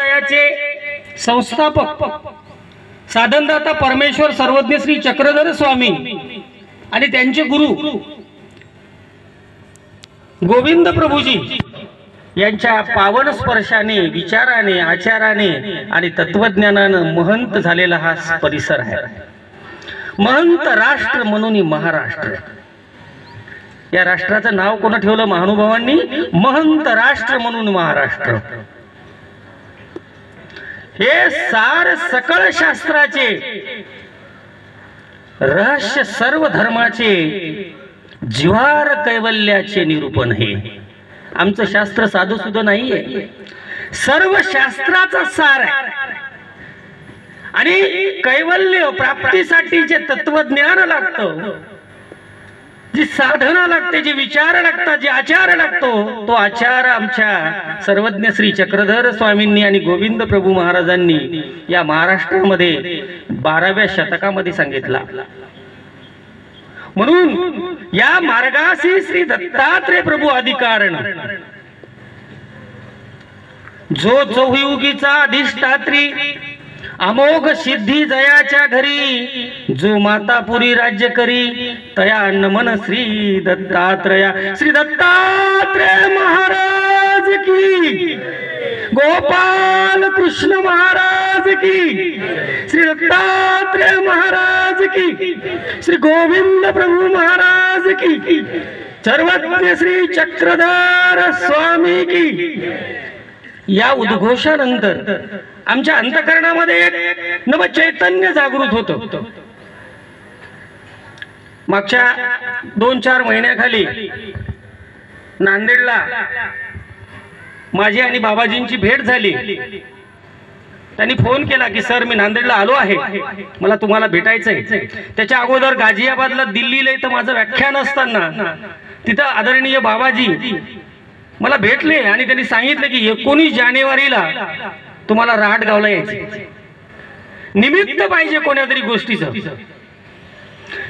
संप्रदायाचे संस्थापक साधनदाता परमेश्वर सर्वज्ञ श्री चक्रधर स्वामी आणि त्यांचे गुरु गोविंद प्रभूजी यांच्या पावन स्पर्शाने, विचाराने, आचाराने आणि तत्वज्ञानाने महंत झालेला हा परिसर आहे। महंत राष्ट्र म्हणून महाराष्ट्र, या राष्ट्राचं नाव कोण ठेवलं? महानुभावांनी। महंत राष्ट्र म्हणून महाराष्ट्र। हे सार सकळ शास्त्राचे रहस्य, सर्व धर्माचे जिव्हार कैवल्याचे निरूपण हे आमचं शास्त्र साधू सुद्धा नाहीये, सर्व शास्त्राचा सार आहे। आणि कैवल्य प्राप्तीसाठी जे तत्वज्ञान लागतं, जी साधना लागते, जे विचार लागतात, जे आचार लागतो, तो आचार आमच्या सर्वज्ञ श्री चक्रधर स्वामींनी आणि गोविंद प्रभू महाराजांनी या महाराष्ट्रामध्ये 12व्या शतकामध्ये सांगितला। म्हणून या मार्गासी श्री दत्तात्रेय प्रभू अधिकारण, जो चौयुगीचा अधिष्ठात्री, अमोघ सिद्धी जयाच्या घरी, जो मातापुरी राज्य करी, तया नमन श्री दत्तात्रेया। श्री दत्तात्रेय महाराज की, गोपाल कृष्ण महाराज की, श्री दत्तात्रेय महाराज की, श्री गोविंद प्रभू महाराज की, सर्वज्ञ श्री चक्रधर स्वामी की। या उद्घोषानंतर आमच्या अंतःकरणामध्ये एक नव चैतन्य जागृत होतं। मागच्या 2-4 महिन्याखाली नांदेडला माझी आणि बाबाजींची भेट झाली। त्यांनी फोन केला की सर, मी नांदेडला आलो आहे, मला तुम्हाला भेटायचंय। त्याच्या अगोदर गाझियाबादला, दिल्लीला इथं माझं व्याख्यान असताना तिथं आदरणीय बाबाजी मला भेटले आणि त्यांनी सांगितलं की 19 जानेवारीला तुम्हाला राहटगावला यायचे। निमित्त पाहिजे कोणत्यातरी गोष्टीचं,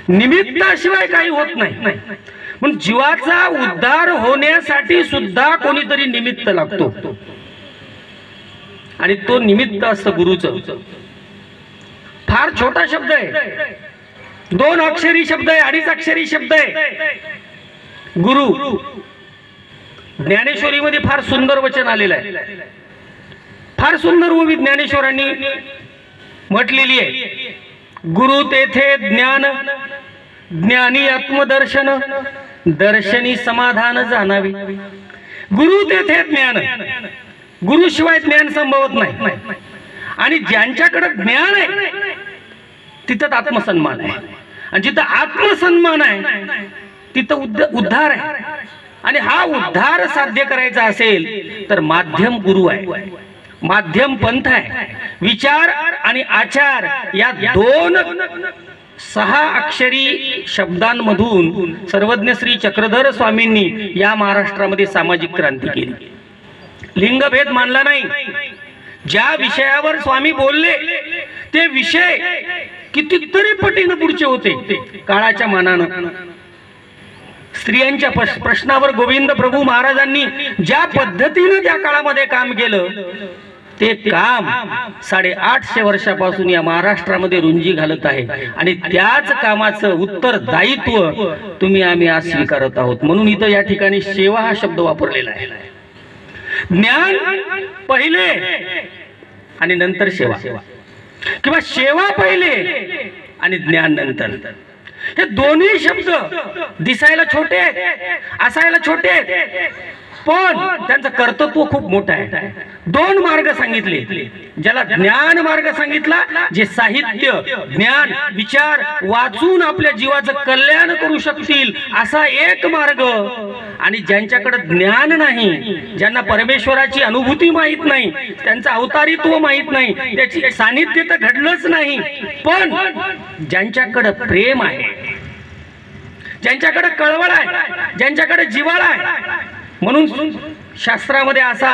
निमित्ताशिवाय काही होत नाही। पण जीवाचा उद्धार होण्यासाठी सुद्धा कोणीतरी निमित्त लागतो आणि तो निमित्त असतं गुरुचं। फार छोटा शब्द आहे, 2 अक्षरी शब्द आहे, 2.5 अक्षरी शब्द आहे गुरु। ज्ञानेश्वरीमध्ये फार सुंदर वचन आलेलं आहे, फार सुंदर ओवी ज्ञानेश्वरांनी म्हटलेली आहे। गुरु तेथे ज्ञान, ज्ञानी आत्मदर्शन, दर्शनी समाधान जाणावे। गुरु तेथे ज्ञान, गुरु शिवाय ज्ञान संभवत नाही। आणि ज्यांच्याकडे ज्ञान आहे तिथं आत्मसन्मान आहे, आणि जिथं आत्मसन्मान आहे तिथं उद्धार आहे। आणि हा उद्धार साध्य करायचा असेल तर माध्यम गुरु आहे, माध्यम पंथ आहे। विचार आणि आचार या 2 6 अक्षरी शब्दांमधून सर्वज्ञ श्री चक्रधर स्वामींनी या महाराष्ट्रामध्ये सामाजिक क्रांती केली। लिंगभेद मानला नाही। ज्या विषयावर स्वामी बोलले ते विषय कितीतरी पटीने पुढचे होते काळाच्या मानानं। स्त्रियांच्या प्रश्नावर गोविंद प्रभू महाराजांनी ज्या पद्धतीने त्या काळामध्ये काम केलं, ते काम 850 वर्षापासून या महाराष्ट्रामध्ये रुंजी घालत आहे। आणि त्याच कामाचं उत्तरदायित्व तुम्ही आम्ही आज स्वीकारत आहोत। म्हणून इथं या ठिकाणी सेवा हा शब्द वापरलेला आहे। ज्ञान पहिले आणि नंतर सेवा, किंवा सेवा पहिले आणि ज्ञान नंतर। हे दोन्ही शब्द दिसायला छोटे आहेत, असायला छोटे आहेत, पण त्यांचं कर्तृत्व खूप मोठं आहे। 2 मार्ग सांगितले, ज्याला ज्ञान मार्ग सांगितला, जे साहित्य, ज्ञान, विचार वाचून आपल्या जीवाचं कल्याण करू शकतील असा एक मार्ग। आणि ज्यांच्याकडे ज्ञान नाही, ज्यांना परमेश्वराची अनुभूती माहित नाही, त्यांचं अवतारित्व माहित नाही, त्याची सानिध्य तर घडलंच नाही, पण ज्यांच्याकडे प्रेम आहे, ज्यांच्याकडे कळवळ आहे, ज्यांच्याकडे जिव्हाळा आहे, म्हणून शास्त्रामध्ये असा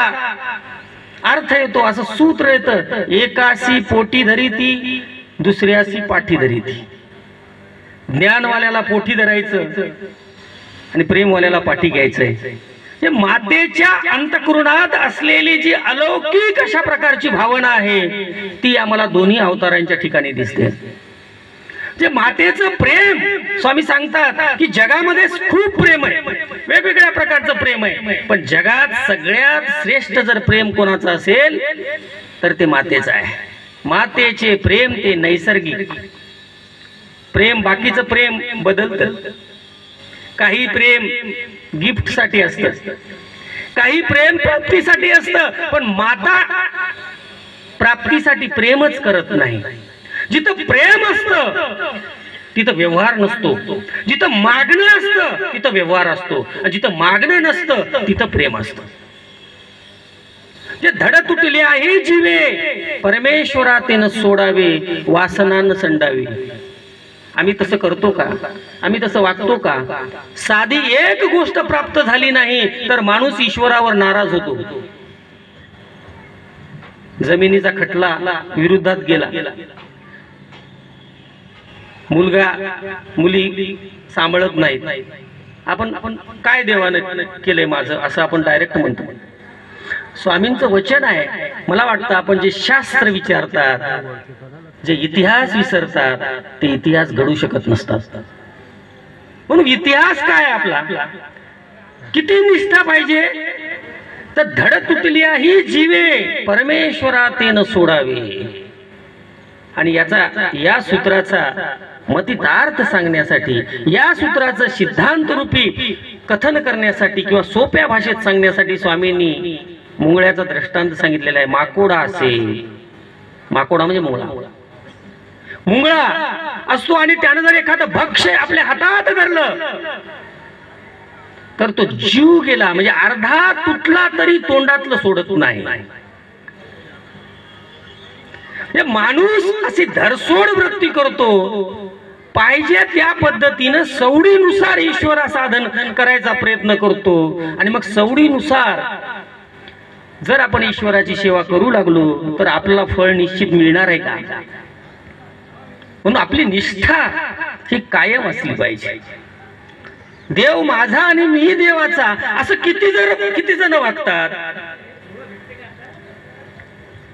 अर्थ येतो, असं सूत्र येतं, एकासी पोटी धरीती, दुसऱ्यासी पाठी धरीती। ज्ञानवाल्याला पोटी धरायचं आणि प्रेमवाल्याला पाठी घ्यायचंय। हे मातेच्या अंतःकरणात असलेली जी अलौकिक अशा प्रकारची भावना आहे ती आम्हाला दोन्ही अवतारांच्या ठिकाणी दिसते. जे मातेचं प्रेम, स्वामी सांगतात की जगामध्ये खूप प्रेम आहे, वेगवेगळ्या प्रकारचं प्रेम आहे, पण जगात सगळ्यात श्रेष्ठ जर प्रेम कोणाचं असेल तर ते मातेचं आहे. मातेचे प्रेम ते नैसर्गिक प्रेम. बाकीचं प्रेम बदलतं. काही प्रेम गिफ्ट साठी असतं, काही प्रेम प्राप्तीसाठी असतं, पण माता प्राप्तीसाठी प्रेमच करत नाही. जिथं प्रेम असतं तिथं व्यवहार नसतो, जिथं मागणं असतं तिथं व्यवहार असतो, आणि जिथं मागणं नसतं तिथं प्रेम असतं. जे धड तुटले आहे जीवे परमेश्वरातेन सोडावे, वासनान संडावे. आम्ही तसं करतो का? आम्ही तसं वागतो का? साधी एक गोष्ट प्राप्त झाली नाही तर माणूस ईश्वरावर नाराज होतो. जमिनीचा खटला विरोधात गेला, मुलगा मुली सांभाळत नाहीत, आपण काय देवानं केलंय माझं असं आपण डायरेक्ट म्हणतो. स्वामींचं वचन आहे, मला वाटतं आपण जे शास्त्र विचारतात, जे इतिहास विसरतात ते इतिहास घडू शकत नसतात. म्हणून इतिहास काय आपला, किती निष्ठा पाहिजे तर धड तुटली ही जीवे परमेश्वरातेन सोडावे. आणि या सूत्राचा मतितार्थ सांगण्यासाठी, या सूत्राचं सिद्धांत रूपी कथन करण्यासाठी किंवा सोप्या भाषेत सांगण्यासाठी स्वामींनी मुंगळ्याचा दृष्टांत सांगितलेला आहे. माकोडा असेल, माकोडा म्हणजे मुंगळा, मुंगळा असतो आणि त्यानं जर एखादं भक्ष्य आपल्या हातात धरलं तर तो जीव गेला म्हणजे अर्धा तुटला तरी तोंडातलं सोडत नाही. माणूस अशी धरसोड वृत्ती करतो, पाहिजे त्या पद्धतीनं सवडीनुसार ईश्वरा साधन करायचा प्रयत्न करतो, आणि मग सवडीनुसार जर आपण ईश्वराची सेवा करू लागलो तर आपल्याला फळ निश्चित मिळणार आहे का? म्हणून आपली निष्ठा ही कायम असली पाहिजे. देव माझा आणि मी देवाचा असं किती जण वागतात.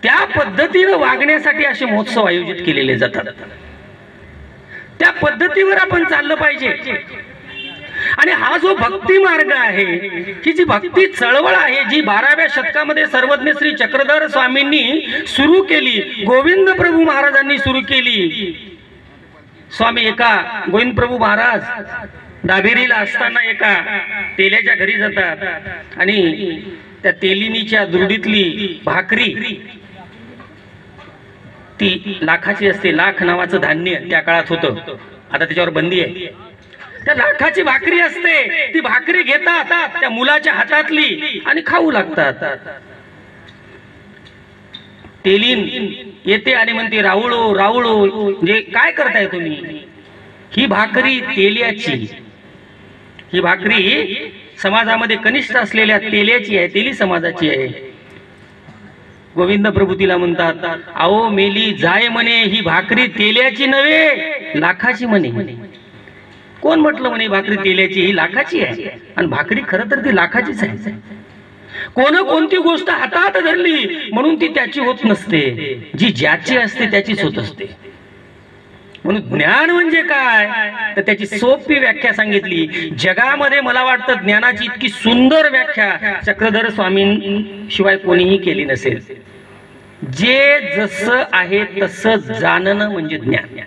त्या पद्धतीनं वागण्यासाठी असे महोत्सव आयोजित केलेले जातात. त्या पद्धतीवर आपण चाललं पाहिजे. आणि हा जो भक्ती मार्ग आहे, ही जी भक्ती चळवळ आहे, जी 12व्या शतकामध्ये सर्वज्ञ श्री चक्रधर स्वामींनी सुरू केली, गोविंद प्रभू महाराजांनी सुरू केली. स्वामी गोविंद प्रभू महाराज दाभेरीला असताना एका तेल्याच्या घरी जातात आणि त्या तेलिनीच्या दुर्डीतली भाकरी ती लाखाची असते. लाख नावाचं धान्य त्या काळात होतं, आता त्याच्यावर बंदी आहे. त्या लाखाची भाकरी असते, ती भाकरी घेतात त्या मुलाच्या हातातली आणि खाऊ लागतात. तेलीन येते आणि म्हणते रावळो रावळो, म्हणजे काय करताय तुम्ही? ही भाकरी तेल्याची, ही भाकरी समाजामध्ये कनिष्ठ असलेल्या तेल्याची आहे, तेली समाजाची आहे. गोविंद प्रभू तिला म्हणतात, आओ मेली जाय म्हणे, ही भाकरी तेल्याची नव्हे लाखाची म्हणे. कोण म्हटलं म्हणे भाकरी तेल्याची? ही लाखाची आहे, आणि भाकरी खरं तर ती लाखाचीच आहे. कोणती गोष्ट हातात धरली म्हणून ती त्याची होत नसते, जी ज्याची असते त्याचीच होत असते. म्हणून ज्ञान म्हणजे काय तर त्याची सोपी व्याख्या सांगितली. जगामध्ये मला वाटतं ज्ञानाची इतकी सुंदर व्याख्या चक्रधर स्वामींशिवाय कोणीही केली नसेल. जे जसं आहे तसं जाणणं म्हणजे ज्ञान,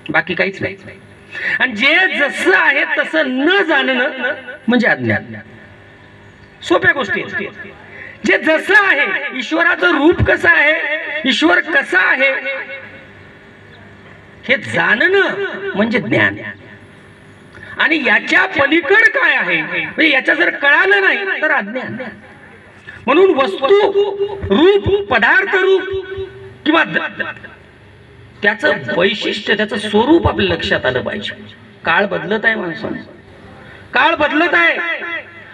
बाकी काहीच नाही. आणि जे जसं आहे तसं न जाणणं म्हणजे अज्ञान. सोप्या गोष्टी. जे जसं आहे, ईश्वराचं रूप कसं आहे, ईश्वर कसा आहे हे जाणणं म्हणजे ज्ञान. आणि याच्या पलीकड काय आहे म्हणजे याच्या जर कळालं नाही तर अज्ञान. म्हणून वस्तू रूप, पदार्थ रूप किंवा त्याचं वैशिष्ट्य, त्याचं स्वरूप आपल्या लक्षात आलं पाहिजे. काळ बदलत आहे माणसाने, काळ बदलत आहे,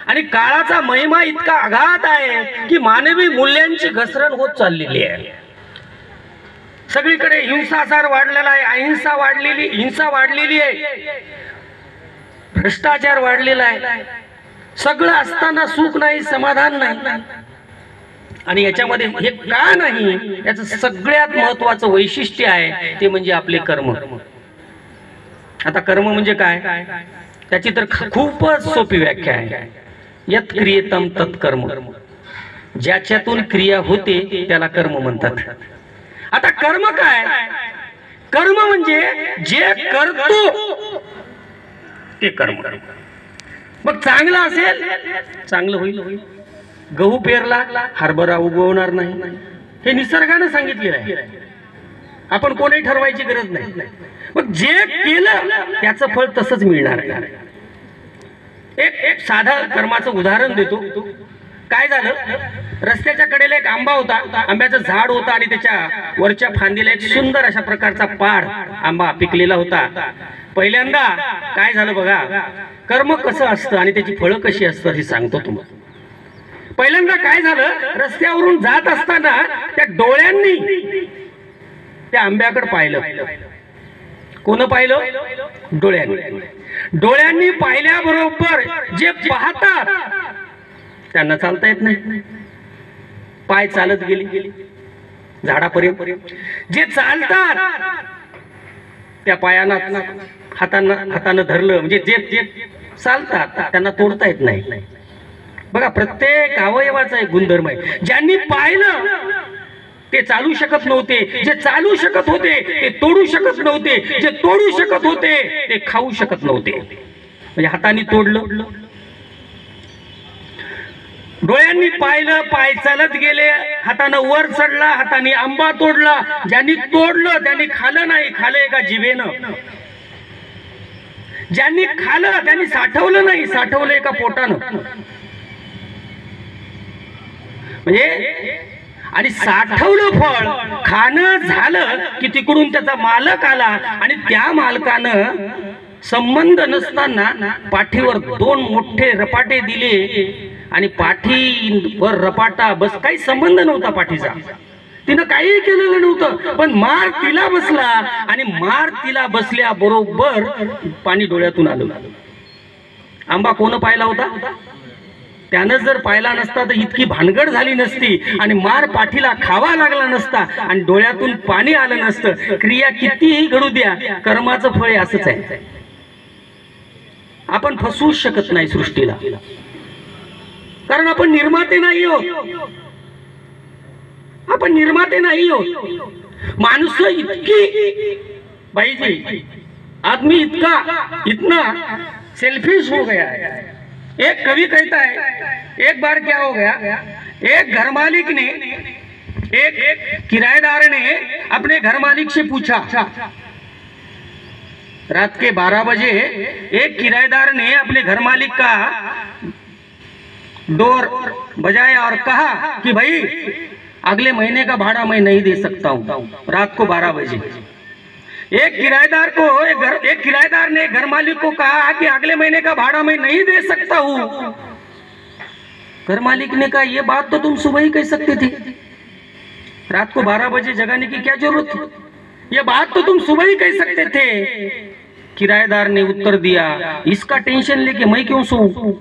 आणि काळाचा महिमा इतका आघात आहे की मानवी मूल्यांची घसरण होत चाललेली आहे. सगळीकडे हिंसाचार वाढलेला आहे, अहिंसा वाढलेली, हिंसा वाढलेली आहे, भ्रष्टाचार वाढलेला आहे. सगळं असताना सुख नाही, समाधान नाही. आणि याच्यामध्ये हे का नाही, याचं सगळ्यात महत्वाचं वैशिष्ट्य आहे ते म्हणजे आपले कर्म. आता कर्म म्हणजे काय, त्याची तर खूपच सोपी व्याख्या आहे. यत् क्रियेतम तत्कर्म. ज्याच्यातून क्रिया होते त्याला कर्म म्हणतात. आता कर्म काय, कर्म म्हणजे जे करतो ते कर्म. मग चांगलं असेल चांगलं होईल. गहू पेरला हरभरा उगवणार नाही, हे निसर्गाने सांगितलेलं आहे. आपण कोणी ठरवायची गरज नाही. मग जे केलं त्याचं फळ तसंच मिळणार आहे. एक साधं कर्माचं उदाहरण देतो. काय झालं, रस्त्याच्या कडेला एक आंबा होता, आंब्याचं झाड होतं आणि त्याच्या वरच्या फांदीला एक सुंदर अशा प्रकारचा पाड आंबा पिकलेला होता. पहिल्यांदा काय झालं बघा, कर्म कसं असतं आणि त्याची फळं कशी असतात हे सांगतो तुम्हाला. पहिल्यांदा काय झालं, रस्त्यावरून जात असताना त्या डोळ्यांनी त्या आंब्याकडे पाहिलं. कोण पाहिलं, डोळ्यांनी. डोळ्यांनी पाहिल्याबरोबर जे पाहतात त्यांना चालता येत नाही, पाय चालत गेले झाडापर्यंत. जे चालतात त्या पायांना हातानं धरलं, म्हणजे जे चालतात त्यांना तोडता येत नाही. बघा, प्रत्येक अवयवाचा एक गुणधर्म आहे. ज्यांनी पाहिलं ते चालू शकत नव्हते, जे चालू शकत होते ते तोडू शकत नव्हते, जे तोडू शकत होते ते खाऊ शकत नव्हते. म्हणजे हाताने तोडलं, डोळ्यांनी पाहिलं, पाय चालत गेले, हातानं वर चढला, हाताने आंबा तोडला. ज्यांनी तोडलं त्यांनी खाल्लं नाही, खाल्लं एका जिभेनं. ज्यांनी खाल्लं त्यांनी साठवलं नाही, साठवलं एका पोटानं. म्हणजे आणि साठवलं फळ खाणं झालं की तिकडून त्याचा मालक आला आणि त्या मालकानं संबंध नसताना पाठीवर 2 मोठे रपाटे दिले आणि पाठीवर रपाटा बस, काही संबंध नव्हता पाठीचा, तिनं काही केलेलं नव्हतं, पण मार तिला बसला आणि मार तिला बसल्या बरोबर पाणी डोळ्यातून आलं. आंबा कोण पाहिला होता, त्यानं जर पाहिला नसता तर इतकी भानगड झाली नसती आणि मार पाठीला खावा लागला नसता आणि डोळ्यातून पाणी आलं नसतं. क्रिया कितीही घडू द्या, कर्माचं फळ असंच आहे. आपण फसवू शकत नाही सृष्टीला, कारण आपण निर्माते नाही आहोत. आपण निर्माते नाही आहोत. माणसं इतकी भाईजी, आदमी इतना सेल्फिश हो गया है. एक कवि कहता है, एक बार क्या हो गया, एक घर मालिक ने एक किराएदार ने अपने घर मालिक से पूछा. रात के 12 बजे एक किराएदार ने अपने घर मालिक का डोर बजाया और कहा कि भाई अगले महीने का भाड़ा मैं नहीं दे सकता हूँ. रात को 12 बजे एक किराएदार ने घर मालिक को कहा कि अगले महीने का भाड़ा मैं नहीं दे सकता हूँ. घर मालिक ने कहा, ये बात तो तुम सुबह ही कह सकते थे, रात को 12 बजे जगाने की क्या जरूरत थी, ये बात तो तुम सुबह ही कह सकते थे. किराएदार ने उत्तर दिया, इसका टेंशन लेके मैं क्यों सोऊं,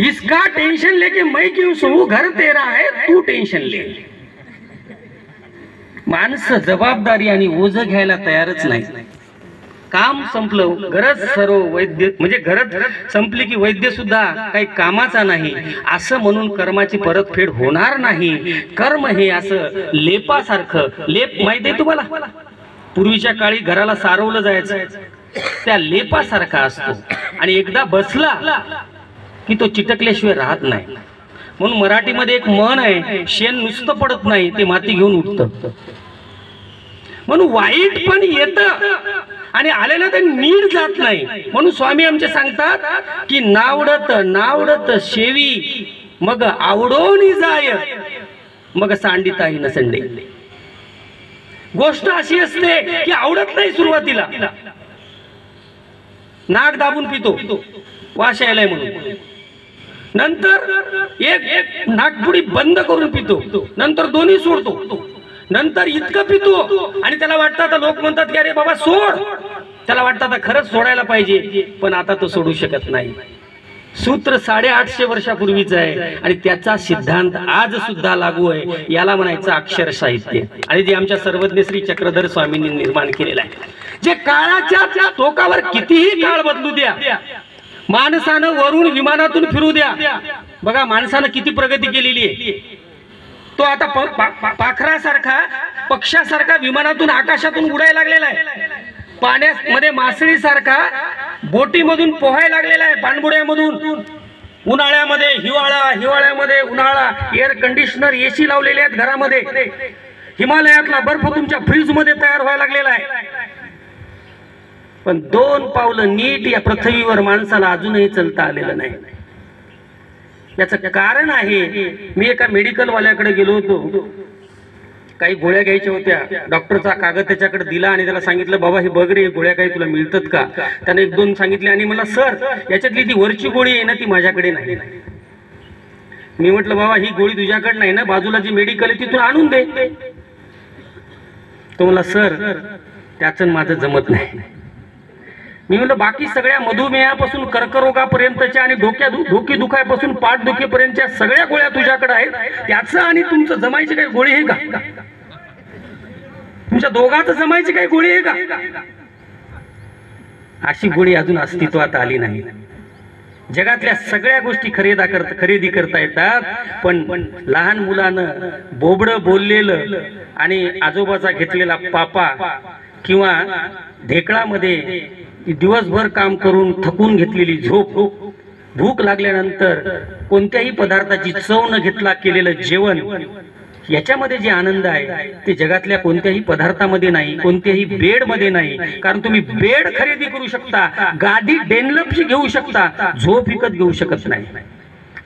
इसका टेंशन लेके मैं क्यों सोऊं, घर तेरा है, तू टेंशन ले. माणसं जबाबदारी आणि ओझं घ्यायला तयारच नाही. काम संपलं, गरज सर्व वैद्य, म्हणजे गरज संपली की वैद्य सुद्धा काही कामाचा नाही असं म्हणून कर्माची परतफेड होणार नाही. कर्म हे असं लेपासारखं, लेप माहिती आहे तुम्हाला, पूर्वीच्या काळी घराला सारवलं जायचं, त्या लेपासारखा असतो आणि एकदा बसला की तो चिटकल्याशिवाय राहत नाही. म्हणून मराठीमध्ये एक म्हण आहे, शेण नुसतं पडत नाही, ते माती घेऊन उठतं. म्हणून वाईट पण येतं आणि आलेलं ते नीट जात नाही. म्हणून स्वामी आमचे सांगतात की नावडत शेवी मग आवडोनी जाय, मग सांडिताही नसंडे. गोष्ट अशी असते की आवडत नाही सुरुवातीला, नाक दाबून पितो वास यायलाय म्हणून, नंतर एक नाकपुडी बंद करून पितो, नंतर दोन्ही सोडतो, नंतर इतकं पितो आणि त्याला वाटतं, आता लोक म्हणतात की अरे बाबा सोड, त्याला वाटतं आता खरंच सोडायला पाहिजे, पण आता तो सोडू शकत नाही. सूत्र 850 वर्षापूर्वीच आहे आणि त्याचा सिद्धांत आज सुद्धा लागू आहे. याला म्हणायचं अक्षर साहित्य, आणि जे आमच्या सर्वज्ञ श्री चक्रधर स्वामींनी निर्माण केलेलं आहे. जे काळाच्या टोकावर कितीही काळ बदलू द्या, माणसानं वरून विमानातून फिरू द्या. बघा माणसानं किती प्रगती केलेली आहे. तो आता पाखरासारखा, पक्षासारखा विमानातून आकाशातून उडायला लागलेला आहे. पाण्यामध्ये मासळीसारखा बोटीमधून पोहायला लागलेला आहे, पाणबुड्यामधून. उन्हाळ्यामध्ये हिवाळा, हिवाळ्यामध्ये उन्हाळा. एअर कंडिशनर, एसी लावलेले आहेत घरामध्ये. हिमालयातला बर्फ तुमच्या फ्रीज मध्ये तयार व्हायला लागलेला आहे. पण 2 पावलं नीट या पृथ्वीवर माणसाला अजूनही चलता आलेलं नाही. याचं कारण आहे, मी एका मेडिकल वाल्याकडे गेलो होतो. काही गोळ्या घ्यायच्या होत्या. डॉक्टरचा कागद त्याच्याकडे दिला आणि त्याला सांगितलं, बाबा हे बघ रे, गोळ्या काही तुला मिळतात का? त्याने 1-2 सांगितले आणि मला, सर याच्यातली ती वरची गोळी आहे ना, ती माझ्याकडे नाही. मी म्हटलं, बाबा ही गोळी तुझ्याकडे नाही ना, बाजूला जी मेडिकल आहे तिथून आणून दे. तो मला, सर त्याचं माझं जमत नाही. मी म्हटलं, बाकी सगळ्या मधुमेहापासून कर्करोगापर्यंतच्या आणि डोके दुखायपासून पाठ दुखेपर्यंतच्या सगळ्या गोळ्या तुझ्याकडे आहेत, त्याचं आणि तुमचं जमायची काही गोळी आहे का? तुमच्या दोघांचं जमायची काही गोळी आहे का? अशी गोळी अजून अस्तित्वात आली नाही. जगातल्या सगळ्या गोष्टी खरेदी करता येतात, पण लहान मुलानं बोबडं बोललेलं आणि आजोबाचा घेतलेला पापा किंवा ढेकळामध्ये दिवसभर काम करून थकून घेतलेली झोप, भूक लागल्यानंतर कोणत्याही पदार्थाची चव न घेतला केलेलं जेवण, याच्यामध्ये जे आनंद आहे ते जगातल्या कोणत्याही पदार्थामध्ये नाही, कोणत्याही बेड मध्ये नाही. कारण तुम्ही बेड खरेदी करू शकता, गादी डेनलपची घेऊ शकता, झोप विकत घेऊ शकत नाही.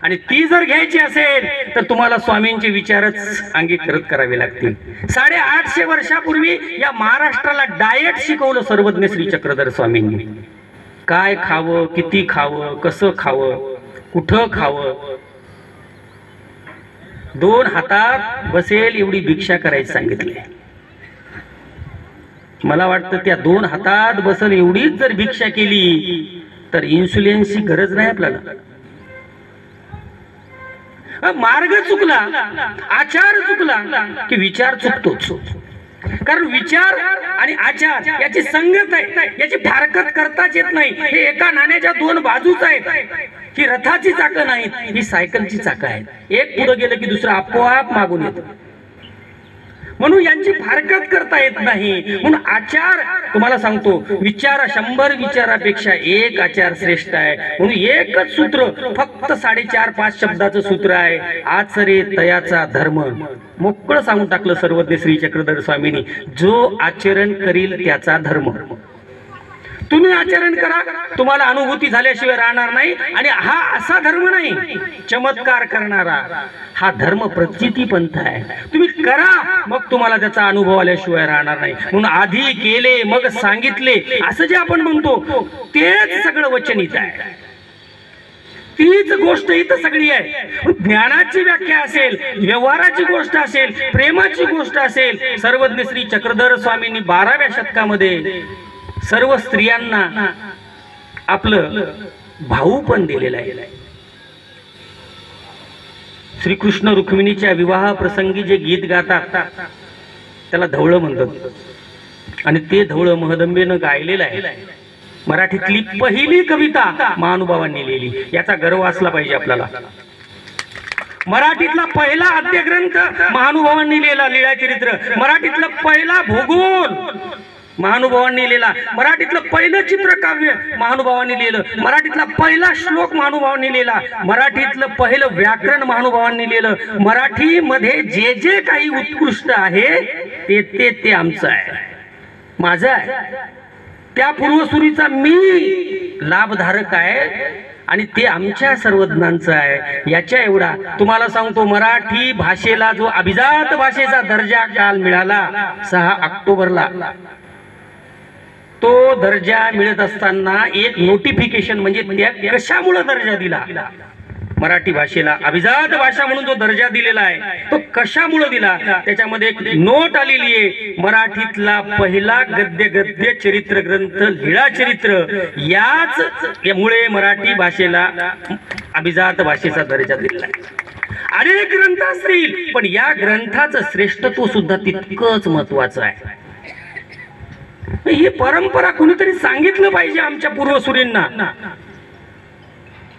आणि ती जर घ्यायची असेल तर तुम्हाला स्वामींचे विचारच अंगीकृत करावे लागतील. 850 वर्षापूर्वी या महाराष्ट्राला डाएट शिकवलं सर्वज्ञ श्री चक्रधर स्वामींनी. काय खावं, किती खावं, कसं खावं, कुठं खावं. 2 हातात बसेल एवढी भिक्षा करायची सांगितली. मला वाटतं त्या 2 हातात बसेल एवढीच जर भिक्षा केली तर इन्सुलिनची गरज नाही आपल्याला. मार्ग चुकला, आचार चुकला की विचार चुकतोच. कारण विचार आणि आचार याची संगत आहे, याची फारकत करताच येत नाही. हे एका नाण्याच्या 2 बाजूच आहेत. ही रथाची चाकं नाहीत, ही सायकलची चाकं आहेत. एक पुढे गेलं की दुसरं आपोआप मागून येतं. म्हणून यांची फारकत करता येत नाही. म्हणून आचार, तुम्हाला सांगतो, विचार 100 विचारापेक्षा 1 आचार श्रेष्ठ आहे. म्हणून एकच सूत्र, फक्त 4.5-5 शब्दाचं सूत्र आहे, आचरे तयाचा धर्म. मोकळं सांगून टाकलं सर्वज्ञ श्री चक्रधर स्वामींनी, जो आचरण करील त्याचा धर्म. तुम्ही आचरण करा, तुम्हाला अनुभूती झाल्याशिवाय राहणार नाही. आणि हा असा धर्म नाही चमत्कार करणारा, हा धर्म प्रचिती पंथ आहे. तुम्ही करा, मग तुम्हाला त्याचा अनुभव आल्याशिवाय राहणार नाही. म्हणून आधी केले मग सांगितले असं जे आपण म्हणतो तेच सगळं वचनित आहे. तीच गोष्ट इथं सगळी आहे. ज्ञानाची व्याख्या असेल, व्यवहाराची गोष्ट असेल, प्रेमाची गोष्ट असेल, सर्वज्ञ श्री चक्रधर स्वामींनी 12व्या शतकामध्ये सर्व स्त्रियांना आपलं भाऊ पण दिलेलं आहे. श्रीकृष्ण रुक्मिणीच्या विवाह प्रसंगी जे गीत गातात त्याला धवळं म्हणतात. आणि ते धवळं महदंबेनं गायलेलं आहे. मराठीतली पहिली कविता महानुभावांनी लिहिली, याचा गर्व असला पाहिजे आपल्याला. मराठीतला पहिला आद्यग्रंथ महानुभावांनी लिहिला, लीळाचरित्र. मराठीतला पहिला भूगोल महानुभावांनी लिहिला. मराठीतलं पहिलं चित्रकाव्य महानुभावांनी लिहिलं. मराठीतला पहिला श्लोक महानुभावांनी लिहिला. मराठीतलं पहिलं व्याकरण महानुभावांनी लिहिलं. मराठीमध्ये जे जे काही उत्कृष्ट आहे ते आमचं आहे, माझं आहे. त्या पूर्वसुरीचा मी लाभधारक आहे आणि ते आमच्या सर्वज्ञांचं आहे. याच्या एवढा तुम्हाला सांगतो, मराठी भाषेला जो अभिजात भाषेचा दर्जा काल मिळाला 6 ऑक्टोबरला, तो दर्जा मिळत असताना एक नोटिफिकेशन, म्हणजे कशामुळे दर्जा दिला, मराठी भाषेला अभिजात भाषा म्हणून जो दर्जा दिलेला आहे तो कशामुळे दिला? त्याच्यामध्ये एक नोट आलेली आहे, मराठीतला पहिला गद्य चरित्र ग्रंथ लीळा चरित्र, यामुळे मराठी भाषेला अभिजात भाषेचा दर्जा दिलेला आहे. अनेक ग्रंथ असतील पण या ग्रंथाचं श्रेष्ठत्व सुद्धा तितकंच महत्वाचं आहे. ही परंपरा कुणीतरी सांगितलं पाहिजे आमच्या पूर्वसुरींना.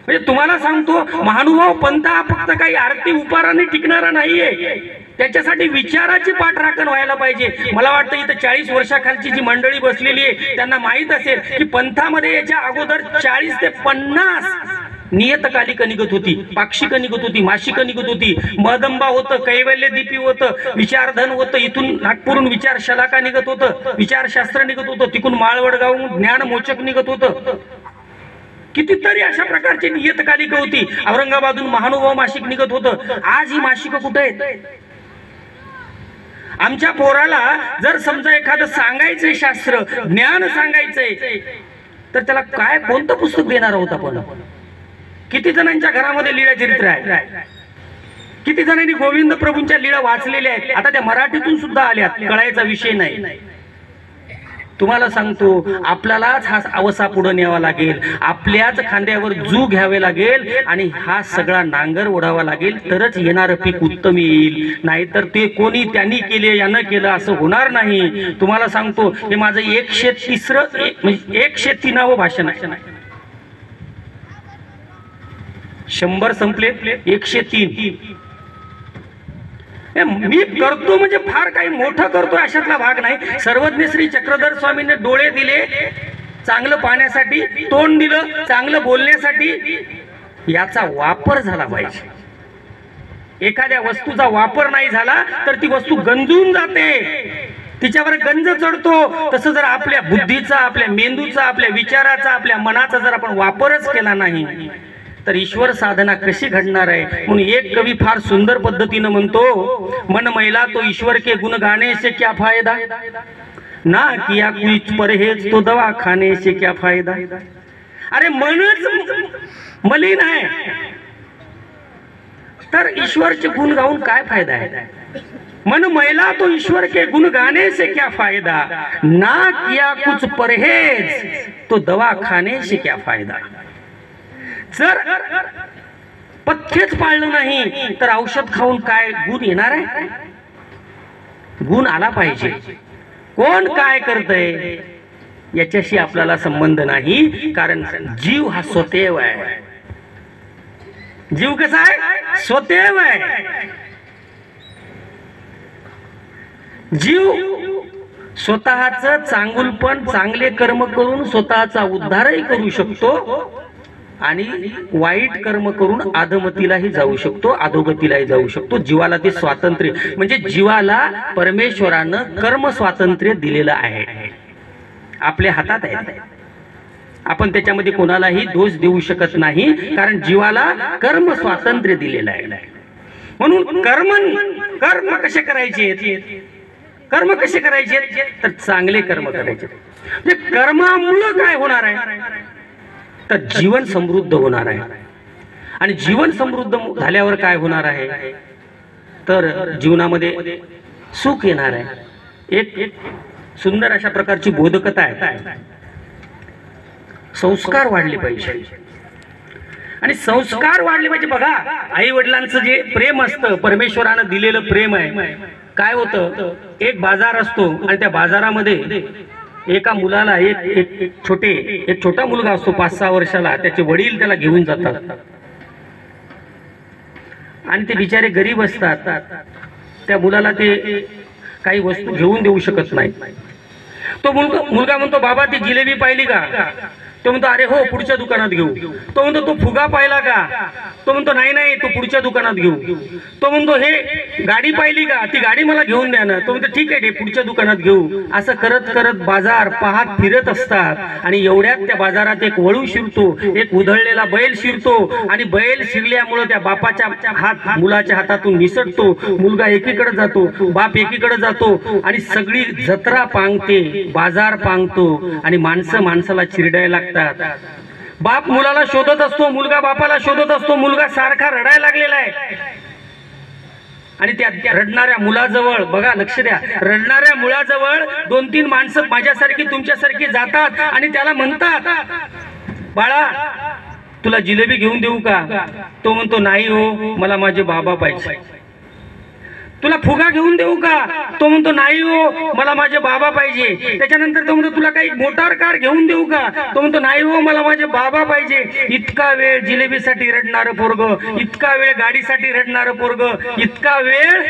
म्हणजे तुम्हाला सांगतो, महानुभाव पंथ हा फक्त काही आरती उपाराने टिकणारा नाहीये, त्याच्यासाठी विचाराची पाठराखण व्हायला पाहिजे. मला वाटतं इथं 40 वर्षाखालची जी मंडळी बसलेली आहे त्यांना माहित असेल की पंथामध्ये याच्या अगोदर 40 ते 50 नियतकालिक निघत होती, पाक्षिक निघत होती, मासिक निघत होती, महदंबा होतं, कैवल्य दीपी होतं, विचारधन होतं, इथून नागपूरहून विचार शलाका निघत होतं, विचारशास्त्र निघत होतं, तिकून माळवडगावहून ज्ञानमोचक निघत होतं. कितीतरी अशा प्रकारची नियतकालिक होती. औरंगाबादहून महानुभाव मासिक निघत होतं. आज ही मासिक कुठे आहेत? आमच्या पोराला जर समजा एखादं सांगायचंय शास्त्र, ज्ञान सांगायचंय, तर त्याला काय कोणतं पुस्तक देणार आहोत आपण? किती जणांच्या घरामध्ये लीळा चरित्र आहे? किती जणांनी गोविंद प्रभूंच्या लीळा वाचलेल्या आहेत? आता त्या मराठीतून सुद्धा आल्यात, कळायचा विषय नाही. तुम्हाला सांगतो, आपल्यालाच हा अवसा पुढे न्यावा लागेल, आपल्याच खांद्यावर जू घ्यावे लागेल आणि हा सगळा नांगर ओढावा लागेल, तरच येणारं पीक उत्तम येईल. नाहीतर ते कोणी त्यांनी केले यानं केलं असं होणार नाही. तुम्हाला सांगतो, हे माझं 103 भाषण आहे. 100 संपले, 103. मी करतो म्हणजे फार काही मोठं करतो अशातला भाग नाही. सर्वज्ञ श्री चक्रधर स्वामींनी डोळे दिले चांगलं पाहण्यासाठी, तोंड दिलं चांगलं बोलण्यासाठी. याचा वापर झाला पाहिजे. एखाद्या वस्तूचा वापर नाही झाला तर ती वस्तू गंजून जाते, तिच्यावर गंज चढतो. तसं जर आपल्या बुद्धीचा, आपल्या मेंदूचा, आपल्या विचाराचा, आपल्या मनाचा जर आपण वापरच केला नाही तर ईश्वर साधना कशी घडणार आहे? म्हणून एक कवी फार सुंदर पद्धतीने म्हणतो, मन मैला तो ईश्वर के गुण गाने से क्या फायदा, ना किया कुछ परहेज तो दवा खाने से क्या फायदा. अरे मनच मलिन आहे तर ईश्वरचे गुण गाऊन काय फायदा आहे? मन मैला तो ईश्वर के गुण गाने से क्या फायदा, ना किया कुछ परहेज तो दवा खाने से क्या फायदा. जर पथ्यच पाळलं नाही तर औषध खाऊन काय गुण येणार आहे? गुण आला पाहिजे. कोण काय करतंय याच्याशी आपल्याला संबंध नाही, कारण जीव हा स्वतेव आहे. जीव कसा आहे? स्वतेव आहे. जीव स्वतःच चांगुलपण, चांगले कर्म करून स्वतःचा उद्धारही करू शकतो आणि वाईट कर्म करून अधमतीलाही जाऊ शकतो, अधोगतीलाही जाऊ शकतो. जीवाला ते स्वातंत्र्य, म्हणजे जीवाला परमेश्वरानं कर्म स्वातंत्र्य दिलेलं आहे, आपल्या हातात आहे. आपण त्याच्यामध्ये कोणालाही दोष देऊ शकत नाही, कारण जीवाला कर्म स्वातंत्र्य दिलेलं आहे. म्हणून कर्म कसे करायचे? कर्म कसे करायचे? तर चांगले कर्म करायचे. म्हणजे कर्मामुळे काय होणार आहे? तर जीवन समृद्ध होणार आहे. आणि जीवन समृद्ध झाल्यावर काय होणार आहे? तर जीवनामध्ये सुख येणार आहे. एक सुंदर अशा प्रकारची बोधकथा आहे. संस्कार वाढले पाहिजे आणि संस्कार वाढले पाहिजे. बघा, आई वडिलांचं जे प्रेम असतं, परमेश्वरानं दिलेलं प्रेम आहे. काय होतं, एक बाजार असतो आणि त्या बाजारामध्ये एका मुलाला एक छोटा मुलगा असतो 5-6 वर्षाला, त्याचे वडील त्याला घेऊन जातात आणि ते बिचारे गरीब असतात. त्या मुलाला ते काही वस्तू घेऊन देऊ शकत नाही. तो मुलगा म्हणतो, बाबा ती जिलेबी पाहिली का? तो म्हणतो, अरे हो, पुढच्या दुकानात घेऊ. तो म्हणतो, तो फुगा पाहिला का? तो म्हणतो, नाही तो पुढच्या दुकानात घेऊ. तो म्हणतो, हे गाडी पाहिली का? ती गाडी मला घेऊन द्या ना. तो म्हणतो, ठीक आहे, पुढच्या दुकानात घेऊ. असं करत करत बाजार पाहत फिरत असतात आणि एवढ्यात त्या बाजारात एक वळू शिरतो, एक उधळलेला बैल शिरतो आणि बैल शिरल्यामुळे त्या बापाच्या मुलाच्या हातातून निसटतो. मुलगा एकीकडे जातो, बाप एकीकडे जातो आणि सगळी जत्रा पांगते, बाजार पांगतो आणि माणसं माणसाला चिरडायला लागतात. बाप मुलाला शोधत असतो, मुलगा बापाला शोधत असतो, मुलगा सारखा रडायला लागलेला आहे आणि त्या रडणाऱ्या मुलाजवळ बघा, लक्ष द्या, रडणाऱ्या मुलाजवळ 2-3 माणसं माझ्यासारखी तुमच्यासारखी जातात आणि त्याला म्हणतात, बाळा तुला जिलेबी घेऊन देऊ का? तो म्हणतो नाही हो, मला माझे बाबा पाहिजे. तुला फुगा घेऊन देऊ का? तो म्हणतो नाही हो, मला माझे बाबा पाहिजे. त्याच्यानंतर तो म्हणतो तुला काही मोटार कार घेऊन देऊ का? तो म्हणतो नाही हो, मला माझे बाबा पाहिजे. इतका वेळ जिलेबीसाठी रडणारं पोरग, इतका वेळ गाडीसाठी रडणारं पोरग, इतका वेळ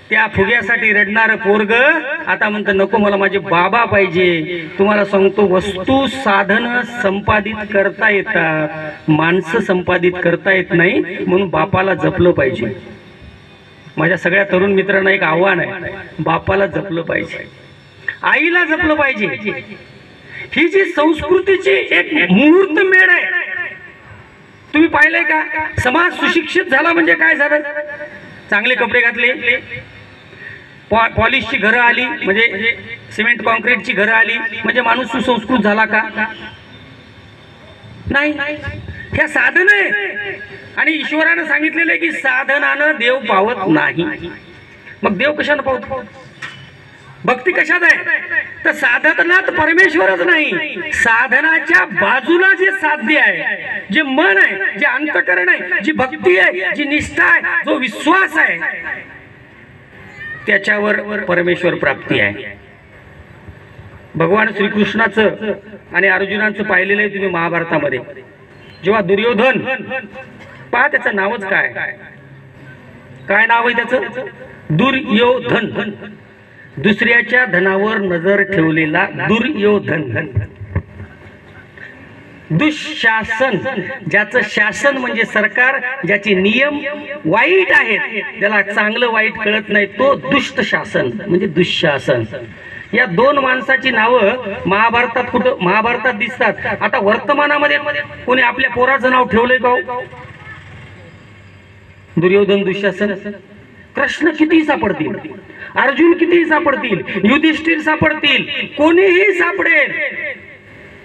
त्या फुग्यासाठी रडणारं पोरग आता म्हणतं नको, मला माझे बाबा पाहिजे. तुम्हाला सांगतो, वस्तू साधन संपादित करता येतात, माणसं संपादित करता येत नाही, म्हणून बापाला जपलं पाहिजे. माझ्या सगळ्या तरुण मित्रांना एक आव्हान आहे, बापाला जपलं पाहिजे, आईला जपलं पाहिजे. ही जी संस्कृतीची एक मुहूर्त मेळ आहे, तुम्ही पाहिलंय का? समाज सुशिक्षित झाला म्हणजे काय झालं? चांगले कपडे घातले, पॉलिशची घरं आली, म्हणजे सिमेंट कॉन्क्रीटची घरं आली म्हणजे माणूस सुसंस्कृत झाला का? नाही. ह्या साधन आहे आणि ईश्वरानं सांगितलेलं की साधनानं देव पावत नाही. मग देव कशानं पावतो? भक्ती कशात आहे? तर साधनात परमेश्वरच नाही, साधनाच्या बाजूला जे साध्य आहे, जे मन आहे, जे अंतकरण आहे, जी भक्ती आहे, जी निष्ठा आहे, जो विश्वास आहे, त्याच्यावर परमेश्वर प्राप्ती आहे. भगवान श्रीकृष्णाचं आणि अर्जुनाचं पाहिलेलं आहे तुम्ही महाभारतामध्ये. जेव्हा दुर्योधन, पहा त्याचं नावच काय, काय नाव आहे त्याचं? दुर्योधन. दुसऱ्याच्या धनावर नजर ठेवलेला दुर्योधन. दुःशासन, ज्याचं शासन म्हणजे सरकार, ज्याचे नियम वाईट आहेत, त्याला चांगलं वाईट कळत नाही, तो दुष्ट शासन म्हणजे दुःशासन. या दोन माणसाची नावं महाभारतात महाभारतात दिसतात. आता वर्तमानामध्ये कोणी आपल्या पोराचं नाव ठेवलंय का? दुर्योधन, दुःशासन. कृष्ण कितीही सापडतील, अर्जुन कितीही सापडतील, युधिष्ठिर सापडतील, कोणीही सापडेल,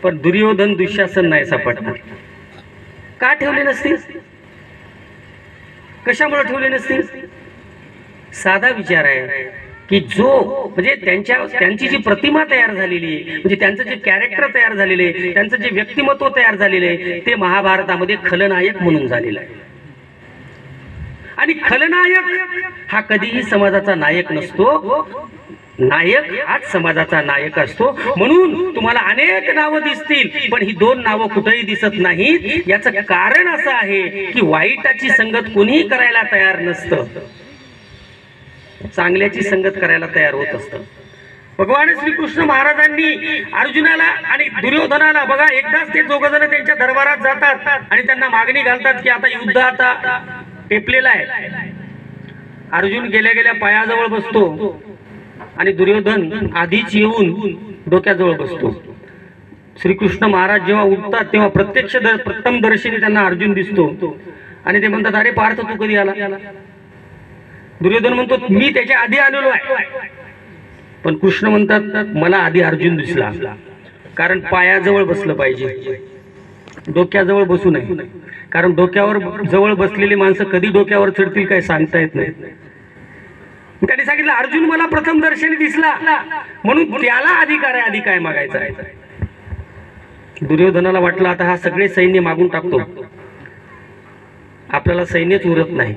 पण दुर्योधन, दुःशासन नाही सापडणार. का ठेवले नसतील? कशामुळे ठेवले नसतील? साधा विचार आहे की जो म्हणजे त्यांची जी प्रतिमा तयार झालेली आहे, म्हणजे त्यांचं जे कॅरेक्टर तयार झालेले आहे, त्यांचं जे व्यक्तिमत्व तयार झालेले आहे, ते महाभारतामध्ये खलनायक म्हणून झालेलं आहे. आणि खलनायक हा कधीही समाजाचा नायक नसतो, नायक हाच समाजाचा नायक असतो. म्हणून तुम्हाला अनेक नावं दिसतील, पण ही दोन नावं कुठेही दिसत नाहीत. याचं कारण असं आहे की वाईटाची संगत कोणीही करायला तयार नसतं, चांगल्याची संगत करायला तयार होत असतं. भगवान श्रीकृष्ण महाराजांनी अर्जुनाला आणि दुर्योधनाला बघा, एकदाच ते दोघ जण त्यांच्या दरबारात जातात आणि त्यांना मागणी घालतात की आता युद्ध आता पेपलेला आहे. अर्जुन गेल्या गेल्या पायाजवळ बसतो आणि दुर्योधन आधीच येऊन डोक्याजवळ बसतो. श्रीकृष्ण महाराज जेव्हा उठतात तेव्हा प्रथम दर्शनी त्यांना अर्जुन दिसतो आणि ते म्हणतात, अरे पार्थ तू कधी आला? दुर्योधन म्हणतो, मी त्याच्या आधी आलेलो आहे. पण कृष्ण म्हणतात, मला आधी अर्जुन दिसला, कारण पायाजवळ बसलं पाहिजे, डोक्याजवळ बसू नये, कारण डोक्यावर जवळ बसलेली माणसं कधी डोक्यावर चढतील काय सांगता येत नाही. त्यांनी सांगितलं, अर्जुन मला प्रथम दर्शनी दिसला म्हणून त्याला अधिकार आहे, आधी काय मागायचं आहे. दुर्योधनाला वाटलं आता हा सगळे सैन्य मागून टाकतो, आपल्याला सैन्यच उरत नाही.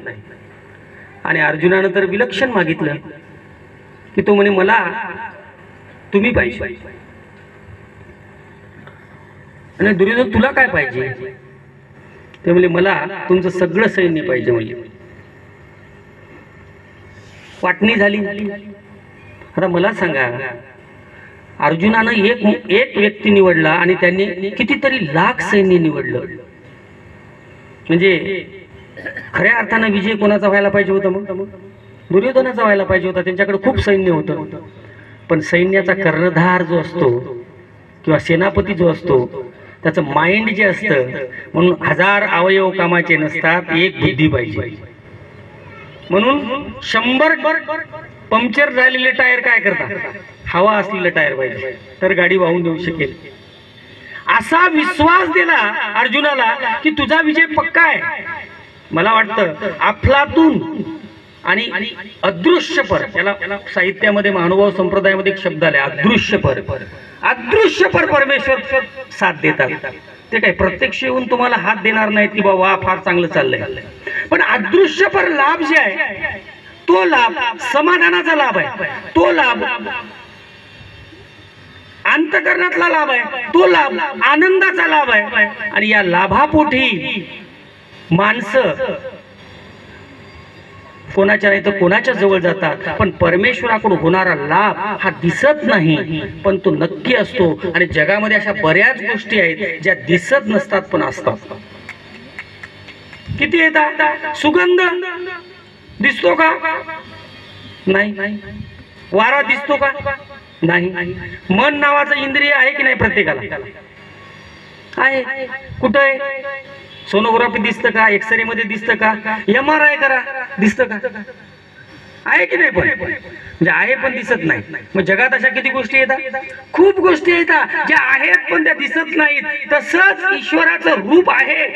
आणि अर्जुनानं तर विलक्षण मागितलं की तो म्हणे, मला तुम्ही पाहिजे. आणि दुर्योधन, तुला काय पाहिजे? ते म्हणजे मला तुमचं सगळं सैन्य पाहिजे. म्हणजे वाटणी झाली. आता मला सांगा, अर्जुनानं एक व्यक्ती निवडला आणि त्यांनी कितीतरी लाख सैन्य निवडलं, म्हणजे खऱ्या अर्थानं विजय कोणाचा व्हायला पाहिजे होता? मग दुर्योधनाचा व्हायला पाहिजे होता. त्यांच्याकडे खूप सैन्य होतं, पण सैन्याचा कर्णधार जो असतो किंवा सेनापती जो असतो, त्याचं माइंड जे असतं, म्हणून 1000 अवयव कामाचे नसतात, एक बुद्धी पाहिजे. म्हणून 100 पंक्चर झालेले टायर काय करतात? हवा असलेलं टायर पाहिजे, तर गाडी वाहून देऊ शकेल. असा विश्वास दिला अर्जुनाला की तुझा विजय पक्का आहे. मला वाटतं अफलातून आणि अदृश्यपर, याला साहित्यामध्ये महानुभाव संप्रदायामध्ये एक शब्द आले अदृश्यपर. अदृश्यपर परमेश्वर साथ देतात. ते काय प्रत्यक्ष येऊन तुम्हाला हात देणार नाहीत की बाबा वा फार चांगलं चाललंय, पण अदृश्यपर लाभ जे आहे तो लाभ समाधानाचा लाभ आहे, तो लाभ अंतःकरणातला लाभ आहे, तो लाभ आनंदाचा लाभ आहे. आणि या लाभापोटी माणसं कोणाच्या नाही तर कोणाच्या जवळ जातात, पण परमेश्वराकडून होणारा लाभ हा दिसत नाही पण तो नक्की असतो. आणि जगामध्ये अशा बऱ्याच गोष्टी आहेत ज्या दिसत नसतात पण असतात. किती येतात? सुगंध दिसतो का? नाही. वारा दिसतो का? नाही. मन नावाचं इंद्रिय आहे की नाही प्रत्येकाला? आहे. कुठं आहे? सोनोग्राफी दिसतं का? एक्सरे मध्ये दिसतं का? MRI करा, दिसतं का? आहे की नाही? पण म्हणजे आहे पण दिसत नाही. मग जगात अशा किती गोष्टी येतात? खूप गोष्टी येतात ज्या आहेत पण त्या दिसत नाहीत. तसंच ईश्वराचं रूप आहे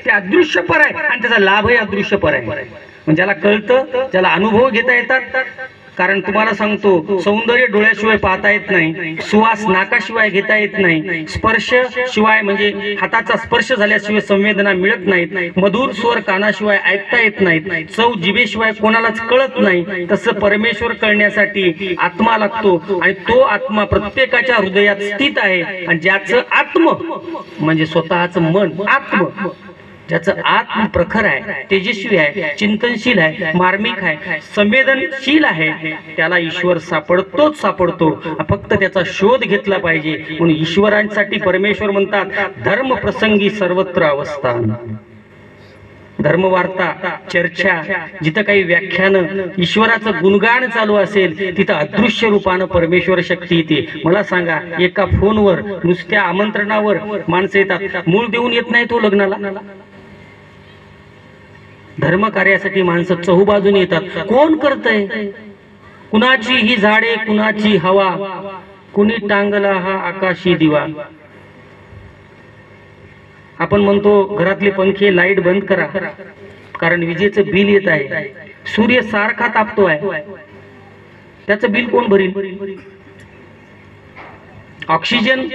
ते अदृश्यपर आहे आणि त्याचा लाभही अदृश्यपर आहे. म्हणजे ज्याला कळतं, ज्याला अनुभव घेता येतात. कारण तुम्हाला सांगतो, सौंदर्य डोळ्याशिवाय पाहता येत नाही, सुवास नाकाशिवाय घेता येत नाही, स्पर्श शिवाय म्हणजे हाताचा स्पर्श झाल्याशिवाय संवेदना मिळत नाहीत, मधुर स्वर कानाशिवाय ऐकता येत नाहीत, चव जिभेशिवाय कोणालाच कळत नाही. तसं परमेश्वर कळण्यासाठी आत्मा लागतो आणि तो आत्मा प्रत्येकाच्या हृदयात स्थित आहे. आणि ज्याचं आत्म म्हणजे स्वतःचं मन, आत्म ज्याचं आत्म प्रखर आहे, तेजस्वी आहे, चिंतनशील आहे, मार्मिक आहे, संवेदनशील आहे, त्याला ईश्वर सापडतोच सापडतो. फक्त त्याचा शोध घेतला पाहिजे. म्हणून ईश्वरांसाठी परमेश्वर म्हणतात धर्म प्रसंगी सर्वत्र अवस्थान. धर्मवार्ता, चर्चा, जिथं काही व्याख्यानं, ईश्वराचं गुणगान चालू असेल तिथं अदृश्य रूपानं परमेश्वर शक्ती येते. मला सांगा, एका फोनवर नुसत्या आमंत्रणावर माणसं येतात, मूळ देऊन येत नाही तो लग्नाला. धर्म कार्यासाठी माणसं चहूबाजूने येतात. कोण करतय? कुणाची ही झाडे, कुणाची हवा, कुणी टांगला हा आकाशी दिवा. आपण म्हणतो घरातले पंखे लाईट बंद करा कारण विजेचं बिल येत आहे. सूर्य सारखा तापतोय, त्याचं बिल कोण भरील? ऑक्सिजन